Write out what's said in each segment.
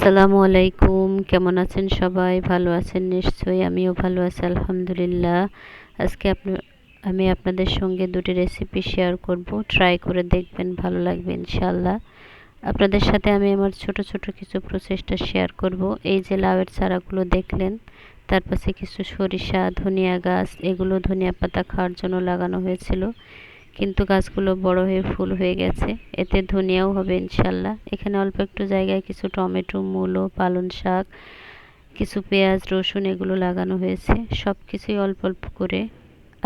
আসসালামু আলাইকুম। কেমন আছেন সবাই? ভালো আছেন নিশ্চয়ই। আমিও ভালো আছি আলহামদুলিল্লাহ। আজকে আমি আপনাদের সঙ্গে দুটি রেসিপি শেয়ার করব। ট্রাই করে দেখবেন, ভালো লাগবে ইনশাআল্লাহ। আপনাদের সাথে আমি আমার ছোট ছোট কিছু প্রচেষ্টা শেয়ার করব। এই যে লাউয়ের চারাগুলো দেখলেন, তার পাশে কিছু সরিষা, ধনিয়া গাছ, এগুলো ধনিয়া পাতা খাওয়ার জন্য লাগানো হয়েছিল, কিন্তু গাছগুলো বড় হয়ে ফুল হয়ে গেছে। এতে ধনিয়াও হবে ইনশাল্লাহ। এখানে অল্প একটু জায়গায় কিছু টমেটো, মূলো, পালং শাক, কিছু পেঁয়াজ, রসুন এগুলো লাগানো হয়েছে। সব কিছুই অল্প অল্প করে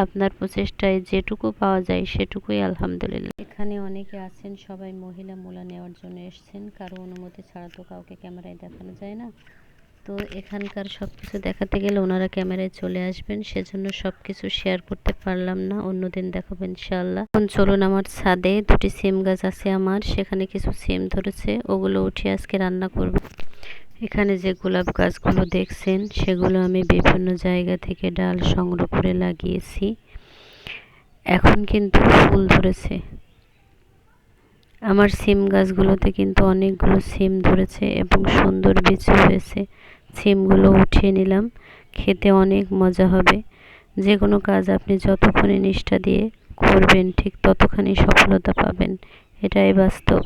আপনার প্রচেষ্টায় যেটুকু পাওয়া যায় সেটুকুই আলহামদুলিল্লাহ। এখানে অনেকে আছেন, সবাই মহিলা মূলা নেওয়ার জন্য এসছেন। কারো অনুমতি ছাড়া তো কাউকে ক্যামেরায় দেখানো যায় না। তো এখানকার সব কিছু দেখাতে গেলে ওনারা ক্যামেরায় চলে আসবেন, সেজন্য সব কিছু শেয়ার করতে পারলাম না, অন্যদিন দেখাবো ইনশাআল্লাহ। এখন চলুন, আমার ছাদে দুটি সিম গাছ আছে আমার, সেখানে কিছু সিম ধরেছে, ওগুলো উঠিয়ে আজকে রান্না করব। এখানে যে গোলাপ গাছগুলো দেখছেন সেগুলো আমি বিভিন্ন জায়গা থেকে ডাল সংগ্রহ করে লাগিয়েছি। এখন কিন্তু ফুল ধরেছে। আমার সিম গাছগুলোতে কিন্তু অনেকগুলো সিম ধরেছে এবং সুন্দর বিচি হয়েছে। সিমগুলো উঠিয়ে নিলাম, খেতে অনেক মজা হবে। যে কোনো কাজ আপনি যতক্ষণে নিষ্ঠা দিয়ে করবেন ঠিক ততখানি সফলতা পাবেন, এটাই বাস্তব।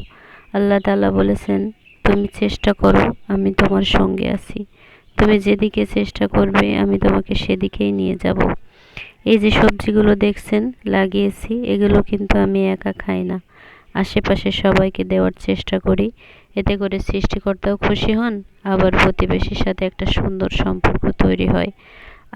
আল্লাহ তাআলা বলেছেন, তুমি চেষ্টা করো, আমি তোমার সঙ্গে আছি। তুমি যেদিকে চেষ্টা করবে আমি তোমাকে সেদিকেই নিয়ে যাব। এই যে সবজিগুলো দেখছেন লাগিয়েছি, এগুলো কিন্তু আমি একা খাই না, আশেপাশে সবাইকে দেওয়ার চেষ্টা করি। এতে করে সৃষ্টিকর্তাও খুশি হন, আবার প্রতিবেশীর সাথে একটা সুন্দর সম্পর্ক তৈরি হয়।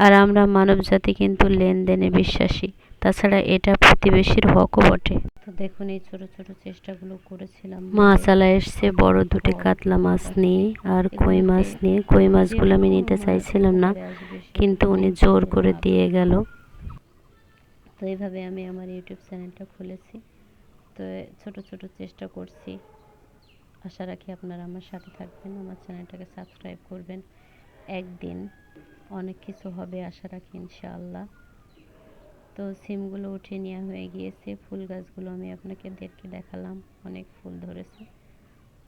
আর আমরা মানব জাতি কিন্তু লেনদেনে বিশ্বাসী, তাছাড়া এটা প্রতিবেশীর হকও বটে। তো দেখুন, এই ছোট ছোট চেষ্টাগুলো করেছিলাম। মাছ আলা এসছে বড় দুটি কাতলা মাছ নিয়ে আর কই মাছ নিয়ে। কই মাছগুলো আমি নিতে চাইছিলাম না, কিন্তু উনি জোর করে দিয়ে গেল। তো এইভাবে আমি আমার ইউটিউব চ্যানেলটা খুলেছি। তো ছোট ছোট চেষ্টা করছি, আশা রাখি আপনারা আমার সাথে থাকবেন, আমার চ্যানেলটাকে সাবস্ক্রাইব করবেন। একদিন অনেক কিছু হবে আশা রাখি ইনশাআল্লাহ। তো সিমগুলো উঠিয়ে নেওয়া হয়ে গিয়েছে। ফুল গাছগুলো আমি আপনাদেরকে দেখালাম, অনেক ফুল ধরেছে।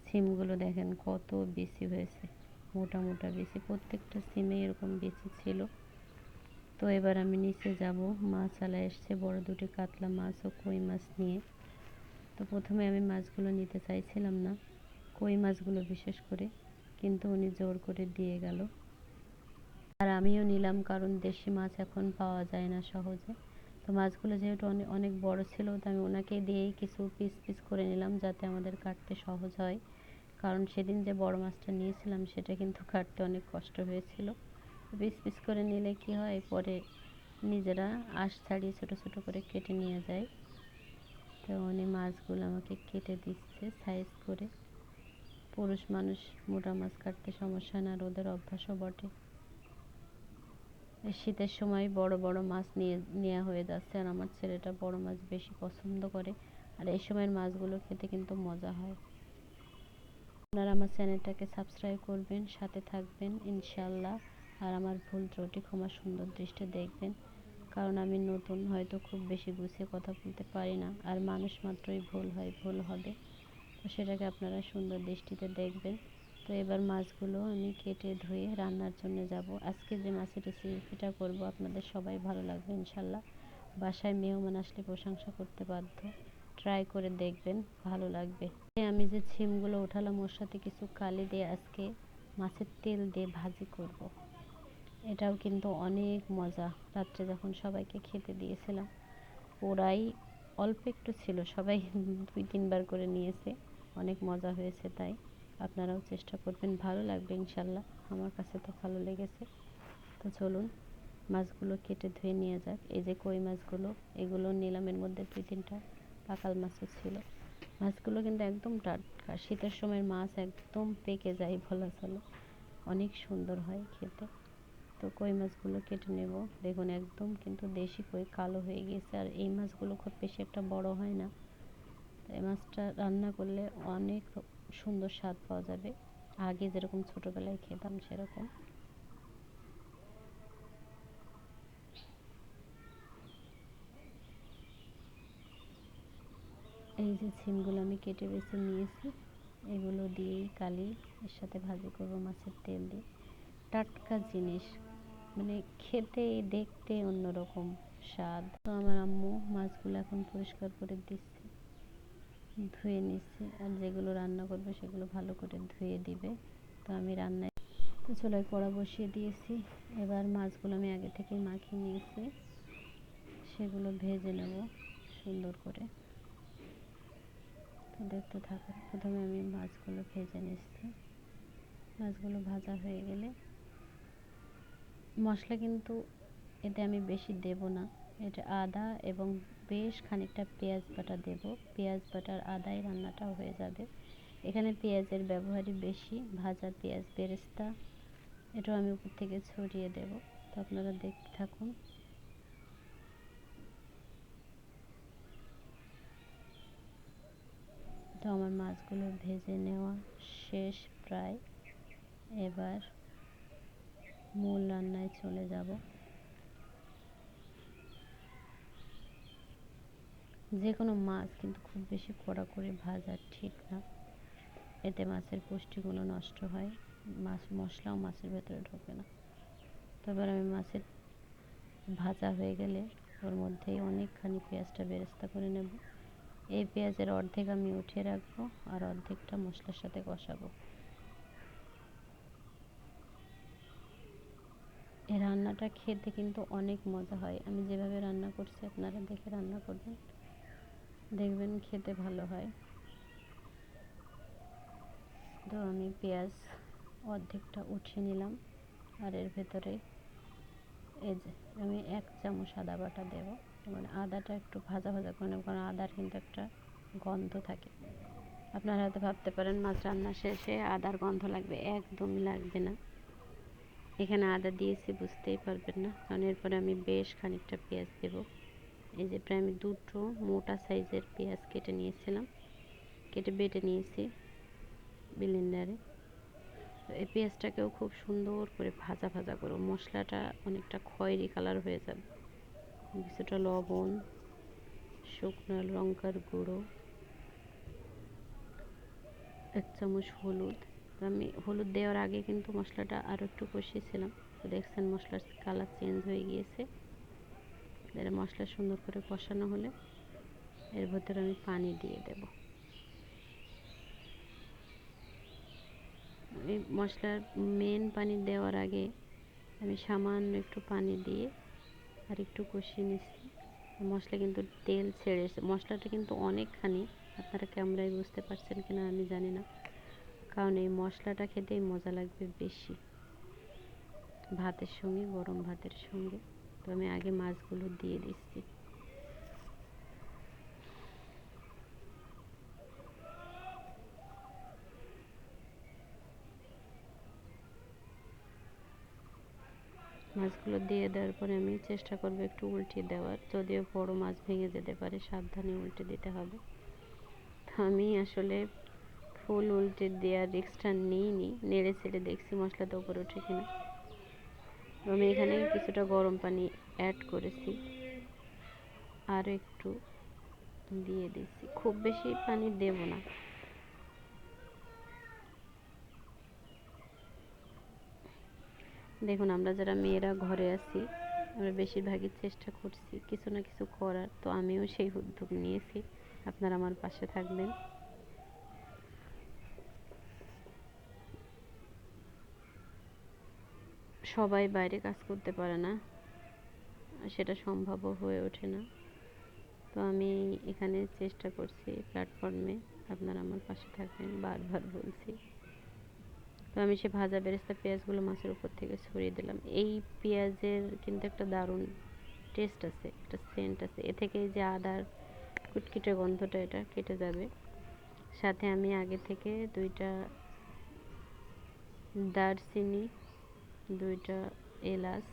সিমগুলো দেখেন কত বেশি হয়েছে, মোটা মোটা বেশি, প্রত্যেকটা সিমে এরকম বেশি ছিল। তো এবার আমি নিচে যাব। মাছ আলা এসছে বড় দুটি কাতলা মাছ ও কই মাছ নিয়ে। তো প্রথমে আমি মাছগুলো নিতে চাইছিলাম না, কই মাছগুলো বিশেষ করে, কিন্তু উনি জোর করে দিয়ে গেল। আর আমিও নিলাম, কারণ দেশি মাছ এখন পাওয়া যায় না সহজে। তো মাছগুলো যেহেতু অনেক অনেক বড় ছিল, তো আমি ওনাকে দিয়েই কিছু পিস পিস করে নিলাম, যাতে আমাদের কাটতে সহজ হয়। কারণ সেদিন যে বড় মাছটা নিয়েছিলাম সেটা কিন্তু কাটতে অনেক কষ্ট হয়েছিল। পিস পিস করে নিলে কি হয়, পরে নিজেরা আঁশ ছাড়িয়ে ছোট ছোট করে কেটে নিয়ে যায়। তো উনি মাছগুলো আমাকে কেটে দিচ্ছে সাইজ করে। পুরুষ মানুষ মোটা মাছ কাটতে সমস্যা না, আর ওদের অভ্যাসও বটে। শীতের সময় বড় বড় মাছ নেওয়া হয়ে যাচ্ছে, আর আমার ছেলেটা বড় মাছ বেশি পছন্দ করে। আর এই সময়ের মাছগুলো খেতে কিন্তু মজা হয়। আপনারা আমার চ্যানেলটাকে সাবস্ক্রাইব করবেন, সাথে থাকবেন ইনশাআল্লাহ। আর আমার ভুল ত্রুটি ক্ষমা সুন্দর দৃষ্টিতে দেখবেন, কারণ আমি নতুন, হয়তো খুব বেশি গুছিয়ে কথা বলতে পারি না। আর মানুষ মাত্রই ভুল হয়, ভুল হবে, তো সেটাকে আপনারা সুন্দর দৃষ্টিতে দেখবেন। তো এবার মাছগুলো আমি কেটে ধুয়ে রান্নার জন্য যাব। আজকে যে মাছের রেসিপিটা করব আপনাদের সবাই ভালো লাগবে ইনশাল্লাহ। বাসায় মেহমান আসলে প্রশংসা করতে বাধ্য। ট্রাই করে দেখবেন, ভালো লাগবে। আমি যে ছিমগুলো উঠালাম ওর সাথে কিছু কালি দিয়ে আজকে মাছের তেল দিয়ে ভাজি করব। এটাও কিন্তু অনেক মজা। রাত্রে যখন সবাইকে খেতে দিয়েছিলাম, ওরাই অল্প একটু ছিল, সবাই 2-3 বার করে নিয়েছে, অনেক মজা হয়েছে। তাই আপনারাও চেষ্টা করবেন, ভালো লাগবে ইনশাল্লাহ। আমার কাছে তো ভালো লেগেছে। তো চলুন, মাছগুলো কেটে ধুয়ে নিয়ে যাক। এই যে কই মাছগুলো, এগুলো নিলাম, এর মধ্যে 2-3টা পাকাল মাছও ছিল। মাছগুলো কিন্তু একদম টাটকা, শীতের সময়ের মাছ একদম পেকে যায় বলা চলে, অনেক সুন্দর হয় খেতে। তো কই মাছগুলো কেটে নেব। দেখুন একদম কিন্তু দেশি কই, কালো হয়ে গিয়েছে। আর এই মাছগুলো খুব বেশি একটা বড় হয় না, তো এই মাছটা রান্না করলে অনেক সুন্দর স্বাদ পাওয়া যাবে, আগে যেরকম ছোটোবেলায় খেতাম সেরকম। এই যে ছিমগুলো আমি কেটে বেছে নিয়েছি, এগুলো দিয়েই কালি এর সাথে ভাজি করবো মাছের তেল দিয়ে। টাটকা জিনিস, মানে খেতে দেখতে অন্যরকম স্বাদ। তো আমার আম্মু মাছগুলো এখন পরিষ্কার করে দিচ্ছে, ধুয়ে নিচ্ছে, আর যেগুলো রান্না করবে সেগুলো ভালো করে ধুয়ে দিবে। তো আমি রান্নায় তো চুলায় কড়া বসিয়ে দিয়েছি। এবার মাছগুলো আমি আগে থেকে মাখিয়ে নিয়েছি, সেগুলো ভেজে নেব সুন্দর করে। তো দেখতে থাকুন। প্রথমে আমি মাছগুলো ভেজে নিচ্ছি। মাছগুলো ভাজা হয়ে গেলে মশলা কিন্তু এতে আমি বেশি দেব না, এটা আদা এবং বেশ খানিকটা পেঁয়াজ বাটা দেব। পেঁয়াজ বাটার আদায় রান্নাটাও হয়ে যাবে। এখানে পেঁয়াজের ব্যবহারই বেশি, ভাজা পেঁয়াজ বেরেস্তা, এটাও আমি উপর থেকে ছড়িয়ে দেব। তো আপনারা দেখতে থাকুন। তো আমার মাছগুলো ভেজে নেওয়া শেষ প্রায়। এবার মূল রান্নায় চলে যাব। যে কোনো মাছ কিন্তু খুব বেশি কড়া করে ভাজা ঠিক না, এতে মাছের পুষ্টিগুলো নষ্ট হয়, মাছ মশলাও মাছের ভেতরে ঢোকে না। তো এবার আমি মাছের ভাজা হয়ে গেলে ওর মধ্যেই অনেকখানি পেঁয়াজটা বেরেস্তা করে নেব। এই পেঁয়াজের অর্ধেক আমি উঠিয়ে রাখবো, আর অর্ধেকটা মশলার সাথে কষাবো। এই রান্নাটা খেতে কিন্তু অনেক মজা হয়। আমি যেভাবে রান্না করছি আপনারা দেখে রান্না করবেন, দেখবেন খেতে ভালো হয়। তো আমি পেঁয়াজ অর্ধেকটা উঠিয়ে নিলাম, আর এর ভেতরে এই যে আমি 1 চামচ আদা বাটা দেব। মানে আদাটা একটু ভাজা ভাজা করে নেব, কারণ আদার কিন্তু একটা গন্ধ থাকে। আপনারা হয়তো ভাবতে পারেন মাছ রান্না শেষে আদার গন্ধ লাগবে, একদমই লাগবে না। এখানে আদা দিয়েছি বুঝতেই পারবেন না, কারণ এরপরে আমি বেশ খানিকটা পেঁয়াজ দেব। এই যে প্রায় আমি 2টো মোটা সাইজের পেঁয়াজ কেটে নিয়েছিলাম, কেটে বেটে নিয়েছি ব্লেন্ডারে। এই পেঁয়াজটাকেও খুব সুন্দর করে ভাজা ভাজা করব, মশলাটা অনেকটা খয়েরি কালার হয়ে যাবে। কিছুটা লবণ, শুকনো লঙ্কার গুঁড়ো, 1 চামচ হলুদ। আমি হলুদ দেওয়ার আগে কিন্তু মশলাটা আরও একটু কষিয়েছিলাম। তো দেখছেন মশলার কালার চেঞ্জ হয়ে গিয়েছে। এর মশলা সুন্দর করে কষানো হলে এর ভেতরে আমি পানি দিয়ে দেব। এই মশলার মেন পানি দেওয়ার আগে আমি সামান্য একটু পানি দিয়ে আর একটু কষিয়ে নিচ্ছি। মশলা কিন্তু তেল ছেড়েছে, মশলাটা কিন্তু অনেকখানি, আপনারা ক্যামেরায় বুঝতে পারছেন কিনা আমি জানি না, কারণ এই মশলাটা খেতেই মজা লাগবে বেশি ভাতের সঙ্গে, গরম ভাতের সঙ্গে। তো আমি আগে মাছগুলো দিয়ে দিচ্ছি। মাছগুলো দিয়ে দেওয়ার পরে আমি চেষ্টা করবো একটু উল্টে দেওয়ার, যদিও বড় মাছ ভেঙে যেতে পারে, সাবধানে উল্টে দিতে হবে। তো আমি আসলে ফুল উল্টে দেওয়ার রিস্কটা নিইনি, নেড়ে ছেড়ে দেখছি মশলাটা উপরে ওঠে কিনা। আমি এখানে কিছুটা গরম পানি অ্যাড করেছি, আর একটু দিয়ে দিচ্ছি, খুব বেশি পানি দেব না। দেখুন আমরা যারা মেয়েরা ঘরে আছি, আমরা বেশিরভাগই চেষ্টা করছি কিছু না কিছু করার। তো আমিও সেই উদ্যোগ নিয়েছি, আপনারা আমার পাশে থাকবেন। সবাই বাইরে কাজ করতে পারে না, সেটা সম্ভবও হয়ে ওঠে না। তো আমি এখানে চেষ্টা করছি প্ল্যাটফর্মে, আপনারা আমার পাশে থাকবেন, বারবার বলছি। তো আমি সে ভাজা বেরেস্তা পেঁয়াজগুলো মাছের উপর থেকে ছড়িয়ে দিলাম। এই পেঁয়াজের কিন্তু একটা দারুণ টেস্ট আছে, একটা সেন্ট আছে, এ থেকে যে আদার কুটকিটে গন্ধটা এটা কেটে যাবে। সাথে আমি আগে থেকে 2টা দারচিনি, 2টা এলাচ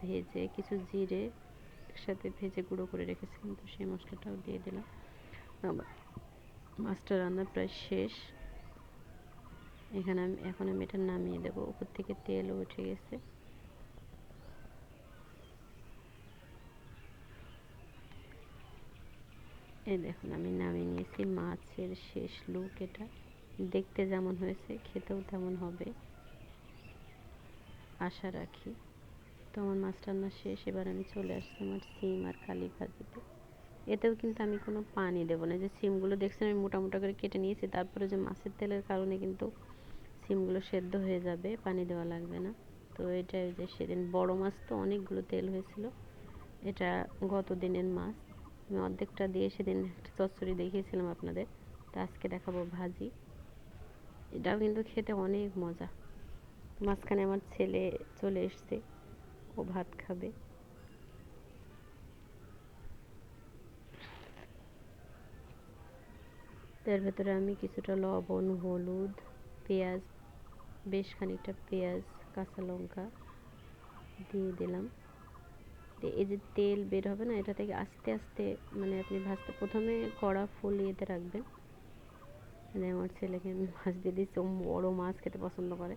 ভেজে, কিছু জিরে একসাথে ভেজে গুঁড়ো করে রেখেছিলাম, তো সেই মশলাটাও দিয়ে দিলাম। আমার মাছটা রান্না প্রায় শেষ। এখন আমি এটা নামিয়ে দেবো, উপর থেকে তেলও উঠে গেছে। এই দেখুন আমি নামিয়ে নিয়েছি, মাছের শেষ লুক এটা। দেখতে যেমন হয়েছে খেতেও তেমন হবে আশা রাখি। তো আমার মাছ রান্না শেষ, এবার আমি চলে আসছি আমার সিম আর কালি ভাজিতে। এতেও কিন্তু আমি কোনো পানি দেবো না। যে সিমগুলো দেখছেন আমি মোটা মোটা করে কেটে নিয়েছি, তারপরে যে মাছের তেলের কারণে কিন্তু সিমগুলো সেদ্ধ হয়ে যাবে, পানি দেওয়া লাগবে না। তো এটা যে সেদিন বড় মাছ তো অনেকগুলো তেল হয়েছিল, এটা গত দিনের মাছ। আমি অর্ধেকটা দিয়ে সেদিন একটা চচ্চড়ি দেখিয়েছিলাম আপনাদের, তো আজকে দেখাবো ভাজি। এটাও কিন্তু খেতে অনেক মজা। মাঝখানে আমার ছেলে চলে এসছে, ও ভাত খাবে। তার ভেতরে আমি কিছুটা লবণ, হলুদ, পেঁয়াজ, বেশ খানিকটা পেঁয়াজ, কাঁচা লঙ্কা দিয়ে দিলাম। এই যে তেল বের হবে না, এটা থেকে আস্তে আস্তে মানে আপনি ভাজতে প্রথমে কড়া ফুল ইয়েতে রাখবেন। মানে আমার ছেলেকে আমি মাছ দিয়ে দিচ্ছি, ও বড় মাছ খেতে পছন্দ করে,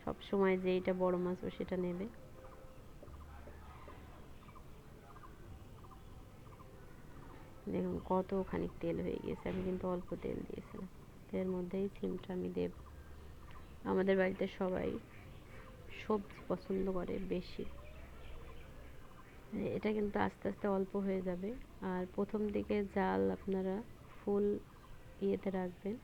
সব সময় যে এটা বড় মাছ ও সেটা নেবে। দেখুন কত খানিক তেল হয়ে গেছে, আমি কিন্তু অল্প তেল দিয়েছিলাম। এর মধ্যেই সিমটা আমি দেব। আমাদের বাড়িতে সবাই সবজি পছন্দ করে বেশি। এটা কিন্তু আস্তে আস্তে অল্প হয়ে যাবে। আর প্রথম দিকে জাল আপনারা ফুল ইয়েতে রাখবেন,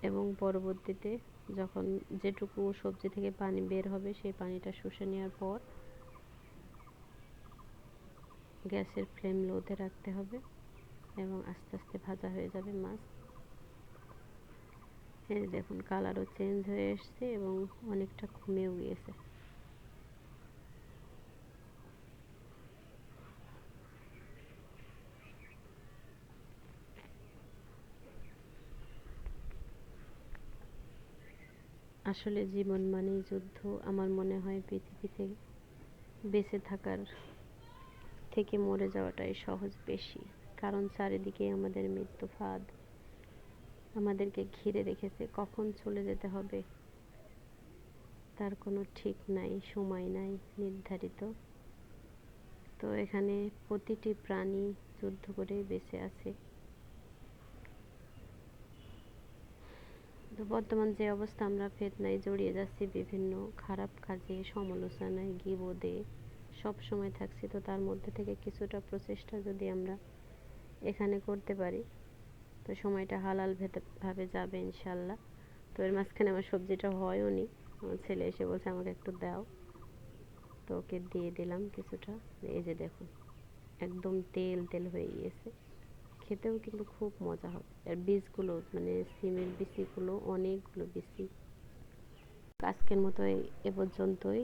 এবং পরবর্তীতে যখন যেটুকু সবজি থেকে পানি বের হবে সেই পানিটা শুষে নেওয়ার পর গ্যাসের ফ্লেম লোতে রাখতে হবে, এবং আস্তে আস্তে ভাজা হয়ে যাবে মাছ। এই দেখুন কালারও চেঞ্জ হয়ে এসছে এবং অনেকটা কমেও গিয়েছে। আসলে জীবন মানেই যুদ্ধ। আমার মনে হয় পৃথিবীতে বেঁচে থাকার থেকে মরে যাওয়াটাই সহজ বেশি। কারণ চারিদিকে আমাদের মৃত্যু ফাঁদ আমাদেরকে ঘিরে রেখেছে। কখন চলে যেতে হবে তার কোনো ঠিক নাই, সময় নাই নির্ধারিত। তো এখানে প্রতিটি প্রাণী যুদ্ধ করে বেঁচে আছে। তো বর্তমান যে অবস্থা, আমরা ফিতনায় জড়িয়ে যাচ্ছি, বিভিন্ন খারাপ কাজে, সমালোচনায়, গীবতে সব সময় থাকছি। তো তার মধ্যে থেকে কিছুটা প্রচেষ্টা যদি আমরা এখানে করতে পারি, তো সময়টা হালাল ভাবে যাবে ইনশাল্লাহ। তো এর মাঝখানে আমার সবজিটা হয়ও নি, আমার ছেলে এসে বলছে আমাকে একটু দাও, তো ওকে দিয়ে দিলাম কিছুটা। এই যে দেখুন একদম তেল তেল হয়ে গিয়েছে, খেতেও কিন্তু খুব মজা হবে। আর বীজগুলো মানে সিমের বিচিগুলো অনেকগুলো বিচি। আজকের মতো এ পর্যন্তই।